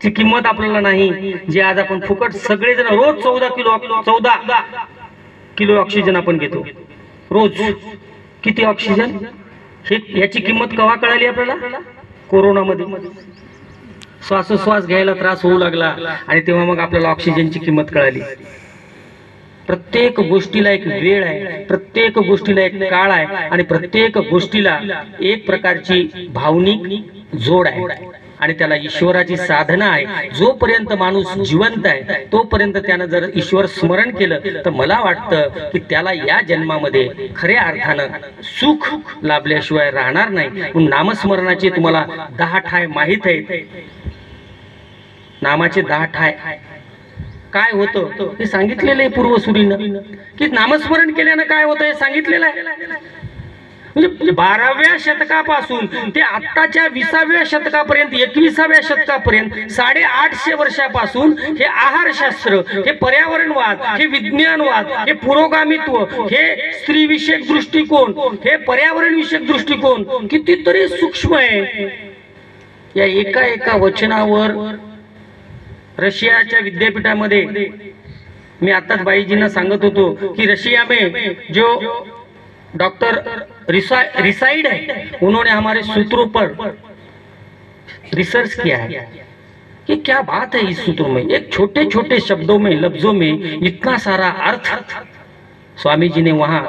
ची किंमत आपल्याला नाही, जे आज आपण फुकट सगळेजण रोज 14 किलो ऑक्सिजन आपण घेतो रोज. किती ऑक्सिजन? हे याची किंमत केव्हा कळाली आपल्याला? कोरोनामध्ये. श्वासोश्वास घ्यायला त्रास होऊ लागला आणि तेव्हा मग आपल्याला ऑक्सिजनची किंमत कळाली. प्रत्येक गोष्टीला एक वेळ आहे, प्रत्येक गोष्टीला एक काळ आहे आणि प्रत्येक गोष्टीला एक प्रकारची भावनिक जोड आहे आणि त्याला ईश्वराची साधना आहे. जोपर्यंत माणूस जिवंत आहे तोपर्यंत त्यानं जर ईश्वर स्मरण केलं तर मला वाटतं की त्याला या जन्मामध्ये खऱ्या अर्थानं सुख लाभल्याशिवाय राहणार नाही. नामस्मरणाचे तुम्हाला 10 ठाय माहित आहेत. नामाचे 10 ठाय काय होतं हे सांगितलेलं आहे पूर्वसुरीनं, की नामस्मरण केल्यानं काय होतं हे सांगितलेलं आहे. म्हणजे 12व्या शतकापासून ते आत्ताच्या 20व्या शतकापर्यंत, 21व्या शतकापर्यंत 850 वर्षापासून हे आहारशास्त्र, हे पर्यावरणवाद, हे विज्ञानवाद, हे पुरोगामित्व, हे स्त्रीविषयक दृष्टिकोन, हे पर्यावरण विषयक दृष्टिकोन कितीतरी सूक्ष्म आहे. या एका वचनावर रशियाच्या विद्यापीठामध्ये मी आताच बाईजींना सांगत होतो की रशिया में जो डॉक्टर रिसाइड है उन्होंने हमारे सूत्रों पर रिसर्च किया है कि क्या बात है इस सूत्र में, एक छोटे छोटे शब्दों में, लफ्जों में इतना सारा अर्थ. स्वामी जी ने वहां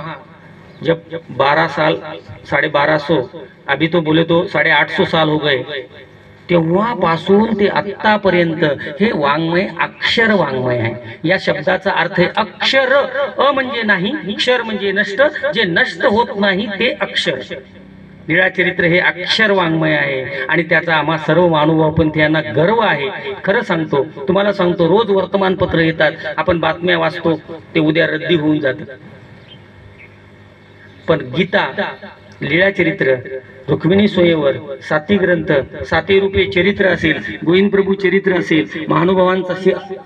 जब 12 साल 1250, अभी तो बोले तो 850 साल हो गए, तेव्हापासून ते आत्तापर्यंत हे वाङ्मय अक्षर वाङ्मय आहे. या शब्दाचा अर्थ आहे अक्षर. अ म्हणजे नाही, क्षर म्हणजे नष्ट, जे नष्ट होत नाही ते अक्षर. लीळाचरित्र हे अक्षर वाङ्मय आहे आणि त्याचा आम्हा सर्व महानुभावपंथीयांना गर्व आहे. खरं सांगतो, तुम्हाला सांगतो, रोज वर्तमानपत्र येतात, आपण बातम्या वाचतो, ते उद्या रद्दी होऊन जातात. पण गीता लीळा चरित्र, रुक्मिणी स्वयंवर, साती ग्रंथ, साती रूपे चरित्र असेल, गोविंद प्रभू चरित्र असेल, महानुभावांचा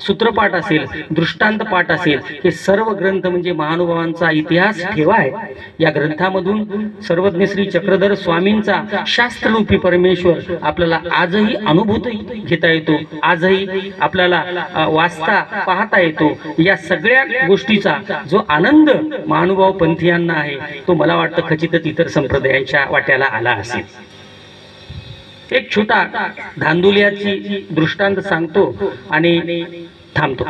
सूत्रपाठ असेल, दृष्टांत पाठ असेल, हे सर्व ग्रंथ म्हणजे महानुभावांचा इतिहास ठेवा आहे. या ग्रंथामधून सर्वज्ञ श्री चक्रधर स्वामींचा शास्त्ररूपी परमेश्वर आपल्याला आजही अनुभूत घेता येतो, आजही आपल्याला वाचता पाहता येतो. या सगळ्या गोष्टीचा जो आनंद महानुभाव पंथीयांना आहे तो मला वाटतं खचितच इतर संप्रदायांच्या वाट्याला आला असेल. एक छोटा धांदुल्याची दृष्टांत सांगतो आणि थांबतो.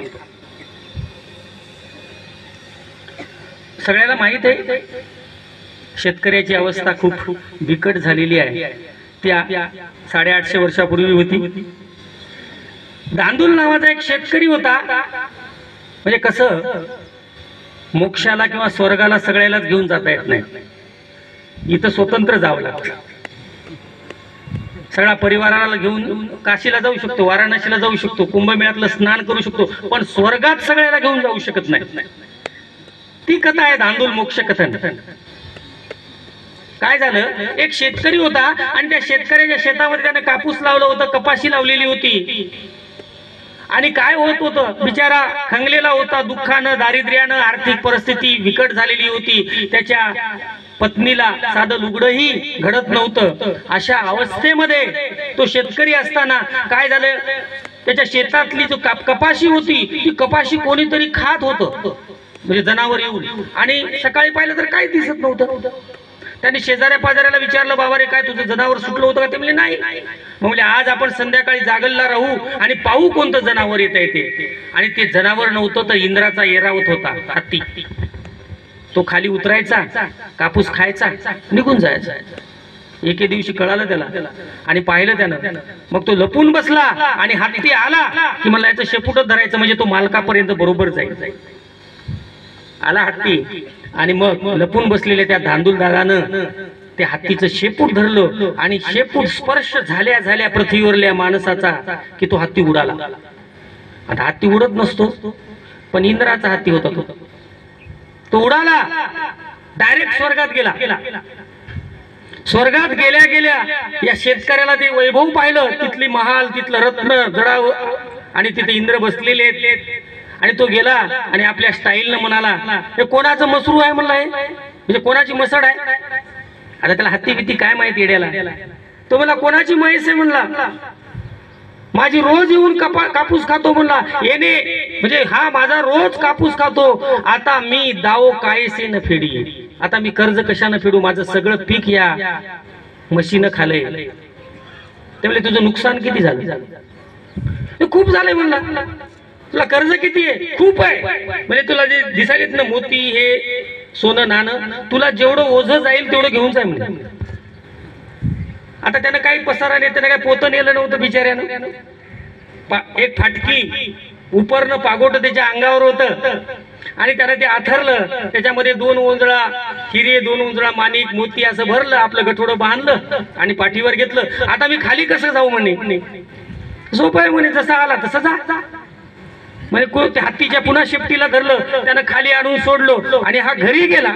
सगळ्याला माहित आहे शेतकऱ्याची अवस्था खूप बिकट झालेली आहे. त्या 850 वर्षापूर्वी होती. धांदूल नावाचा एक शेतकरी होता. म्हणजे कसं मोक्षाला किंवा स्वर्गाला सगळ्यालाच घेऊन जाता येत नाही, इथं स्वतंत्र जावं लागतं. सगळ्या परिवाराला घेऊन काशीला जाऊ शकतो, वाराणसीला जाऊ शकतो, कुंभमेळ्यातलं स्नान करू शकतो, पण स्वर्गात सगळ्याला घेऊन जाऊ शकत नाही. ती कथा आहे धांदूल मोक्ष कथन. काय झालं, एक शेतकरी होता आणि त्या शेतकऱ्याच्या शेतामध्ये त्याने कापूस लावलं होतं, कपाशी लावलेली होती. आणि काय होत होतं, बिचारा खंगलेला होता, दुःखानं, दारिद्र्यानं, आर्थिक परिस्थिती बिकट झालेली होती. त्याच्या पत्नीला साधं लुगडंही घडत नव्हतं. अशा अवस्थेमध्ये तो शेतकरी असताना काय झालं, त्याच्या शेतातली जो कपाशी होती ती कपाशी कोणीतरी खात होतं, म्हणजे जनावर येऊन. आणि सकाळी पाहिलं तर काही दिसत नव्हतं. त्यांनी शेजाऱ्या पाजाऱ्याला विचारलं, बाबा रे काय तुझं जनावर सुटलं होतं का? ते म्हणले नाही. म्हणजे आज आपण संध्याकाळी जागलला राहू आणि पाहू कोणतं जनावर येत आहे ते. आणि ते जनावर नव्हतं तर इंद्राचा ऐरावत होता, हत्ती. तो खाली उतरायचा, कापूस खायचा, निघून जायचा. एके दिवशी कळालं त्याला आणि पाहिलं त्यानं. मग तो लपून बसला आणि हत्ती आला की मला याचं शेपूटच धरायचं, म्हणजे तो मालकापर्यंत बरोबर जाईल. आला हत्ती आणि मग लपून बसलेल्या त्या धांदूल दादानं ते हत्तीचं शेपूट धरलं आणि शेपूट स्पर्श झाल्या झाल्या पृथ्वीवरल्या माणसाचा की तो हत्ती उडाला. आता हत्ती उडत नसतो, पण इंद्राचा हत्ती होता तो उडाला, डायरेक्ट स्वर्गात गेला. स्वर्गात गेल्या गेल्या या शेतकऱ्याला ते वैभव पाहिलं, तिथली महाल, तिथलं रत्न जडा, आणि तिथे इंद्र बसलेले आहेत. आणि तो गेला आणि आपल्या स्टाईलनं म्हणाला, हे कोणाचं मसरू आहे म्हणलं, आहे म्हणजे कोणाची मसड आहे. आता त्याला हत्ती बित्ती काय माहिती येड्याला. तो म्हणला कोणाची म्हैस आहे म्हणला, माझी रोज येऊन कापूस खातो म्हणला, येणे म्हणजे हा माझा रोज कापूस खातो. आता मी दाव कायसे न फेडी, आता मी कर्ज कशानं फेडू, माझं सगळं पीक या म्हशीनं खालंय. ते म्हणले तुझं नुकसान किती झालं? खूप झालंय म्हणला. तुला कर्ज किती आहे? खूप आहे. म्हणजे तुला जे दिसायलेत ना मोती, हे सोनं नाणं, तुला जेवढं ओझं जाईल तेवढं घेऊन जाय म्हणजे. आता त्यानं काही पसारा नाही, त्यानं काही पोतं नेलं नव्हतं बिचाऱ्यानं. एक फाटकी उपरनं पागोट त्याच्या अंगावर होतं आणि त्यानं ते आथरलं, त्याच्यामध्ये 2 ओंजळा हिरे, 2 ओंजळा माणिक, मोती असं भरलं, आपलं गठोडं बांधलं आणि पाठीवर घेतलं. आता मी खाली कसं जाऊ म्हणे, सोपं आहे म्हणे, जसा आला तसं जा. म्हणजे हत्तीच्या पुन्हा शेपटीला धरलं, त्यानं खाली आणून सोडलो आणि हा घरी गेला.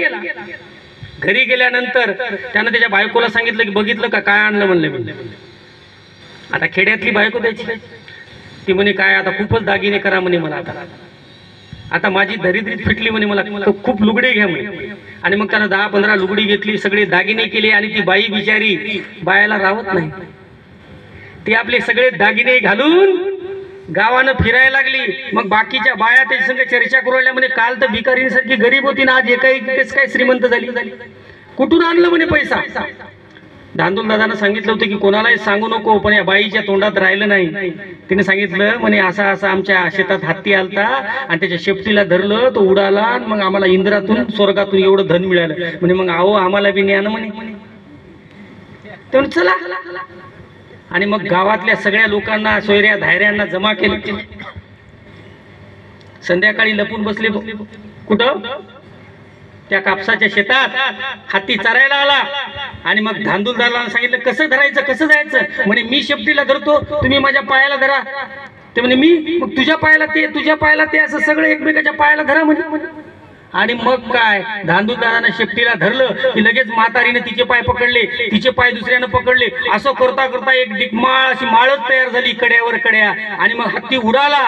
घरी गेल्यानंतर त्यानं त्याच्या बायकोला सांगितलं की बघितलं का काय आणलं म्हणलं मी. आता खेड्यातली बायको द्यायची, ती म्हणे काय आता खूपच दागिने करा म्हणे मला, आता माझी दरिद्रीत फिटली म्हणे, मला खूप लुगडे घ्या म्हणे. आणि मग त्यानं 10-15 लुगडी घेतली, सगळे दागिने केले. आणि ती बाई बिचारी बायाला राहत नाही, ती आपले सगळे दागिने घालून गावानं फिरायला लागली. मग बाकीच्या बाया त्याच्या संग चर्चा करू लागल्या, म्हणे काल तर भिकारींसारखी गरीब होती ना, आज कसं काय श्रीमंत झाली, कुठून आणलं म्हणे पैसा. धांदूल दादानं सांगितलं होतं की कोणालाही सांगू नको, पण या बाईच्या तोंडात राहिलं नाही. तिने सांगितलं म्हणे असं असं आमच्या शेतात हत्ती आलता आणि त्याच्या शेपटीला धरलं, तो उडाला, मग आम्हाला इंद्रातून स्वर्गातून एवढं धन मिळालं म्हणे. मग आहो आम्हाला बी न्या ना म्हणे. ते चला. आणि मग गावातल्या सगळ्या लोकांना, सोयऱ्या धायऱ्यांना जमा केलं. संध्याकाळी लपून बसले कुठं, त्या कापसाच्या शेतात. हत्ती चरायला आला आणि मग धांदूल दादाला सांगितलं कसं धरायचं, कसं जायचं. म्हणे मी शेपटीला धरतो, तुम्ही माझ्या पायाला धरा. ते म्हणे मी, मग तुझ्या पायाला ते, तुझ्या पायाला ते, असं सगळं एकमेकाच्या पायाला धरा म्हणे. आणि मग काय, धांदूदारानं शेपटीला धरलं की लगेच म्हातारीने तिचे पाय पकडले, तिचे पाय दुसऱ्यानं पकडले, असं करता करता एक डिकमाळ अशी माळच तयार झाली कड्यावर कड्या, आणि मग हत्ती उडाला.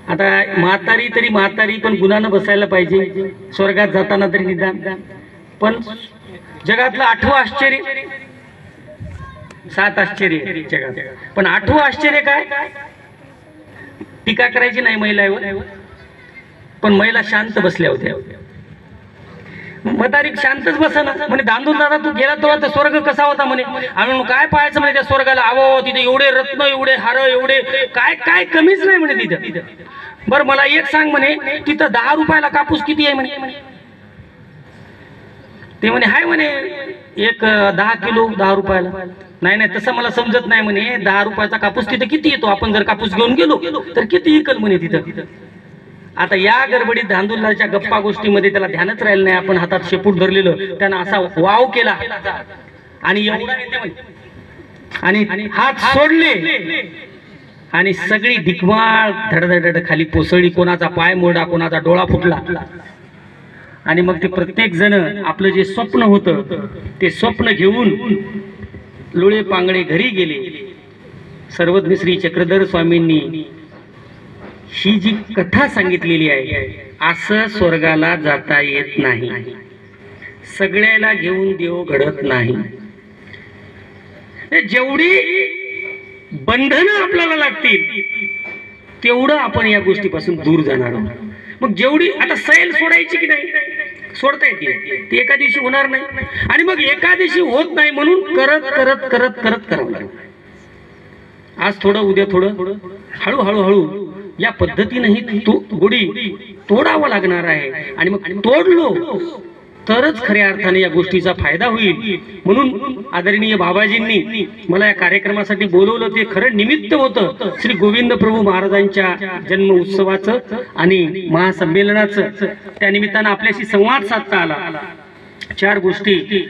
आता म्हातारी तरी म्हातारी, पण गुणानं बसायला पाहिजे स्वर्गात जाताना तरी निदान. पण जगातलं 8वं आश्चर्य, 7 आश्चर्य जगात, पण 8वं आश्चर्य काय? टीका करायची नाही महिलावर, पण महिला शांत बसल्या होत्या. म्हातारी शांतच बसना म्हणे, दांदून दादा तू गेला तेव्हा स्वर्ग कसा होता म्हणे. आम्ही काय पाहायचं म्हणे त्या स्वर्गाला, आवो तिथे एवढे रत्न, एवढे हार, एवढे काय काय कमीच नाही म्हणे तिथं. बरं मला एक सांग म्हणे, तिथं 10 रुपयाला कापूस किती आहे म्हणे? ते म्हणे हाय म्हणे एक 10 किलो 10 रुपयाला. नाही नाही तसं मला समजत नाही म्हणे, 10 रुपयाचा कापूस तिथं किती येतो, आपण जर कापूस घेऊन गेलो तर किती इकल म्हणे तिथं. आता या गडबडीत धांदुलाच्या गप्पा गोष्टीमध्ये त्याला ध्यानच राहिलं नाही. आपण हातात शेपूट धरलेलं, त्यानं असा वाव केला आणि आणि हात सोडले आणि सगळी ढिकमाळ धडधड खाली कोसळली. कोणाचा पाय मोडा, कोणाचा डोळा फुटला. आणि मग ते प्रत्येक जण आपलं जे स्वप्न होतं ते स्वप्न घेऊन लोळे पांगडे घरी गेले. सर्वज्ञ श्री चक्रधर स्वामींनी ही जी कथा सांगितलेली आहे, असं स्वर्गाला जाता येत नाही, सगळ्याला घेऊन देव घडत नाही. जेवढी बंधनं आपल्याला लागतील तेवढं आपण या गोष्टीपासून दूर जाणार आहोत. मग जेवढी आता सैल सोडायची की नाही, सोडता येते, ती एका दिवशी होणार नाही. आणि मग एका दिवशी होत नाही म्हणून करत करत करत करत करावं लागेल. आज थोडं उद्या थोडं, हळूहळू हळू या पद्धतीने तो गोडी तोडावं लागणार आहे. आणि मग तोडलो तरच खऱ्या अर्थाने या गोष्टीचा फायदा होईल. म्हणून आदरणीय बाबाजींनी मला या कार्यक्रमासाठी बोलवलं, ते खरं निमित्त होतं श्री गोविंद प्रभू महाराजांच्या जन्म उत्सवाचं आणि महासंमेलनाचं. त्या निमित्तानं आपल्याशी संवाद साधता आला. 4 गोष्टी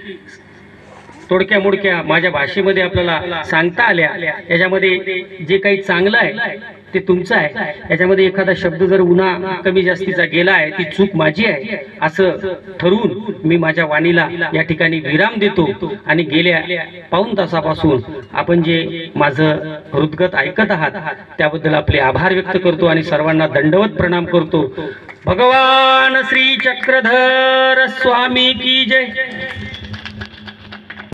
थोडक्या मोडक्या माझ्या भाषेमध्ये आपल्याला सांगता आल्या. याच्यामध्ये जे काही चांगलं आहे ते तुमचं आहे, याच्यामध्ये एखादा शब्द जर उन्हा कमी जास्तीचा गेला आहे ती चूक माझी आहे असं ठरवून मी माझ्या वाणीला या ठिकाणी विराम देतो. आणि गेल्या पाऊण तासापासून आपण जे माझं हृदगत ऐकत आहात त्याबद्दल आपले आभार व्यक्त करतो आणि सर्वांना दंडवत प्रणाम करतो. भगवान श्री चक्रधर स्वामी की जय.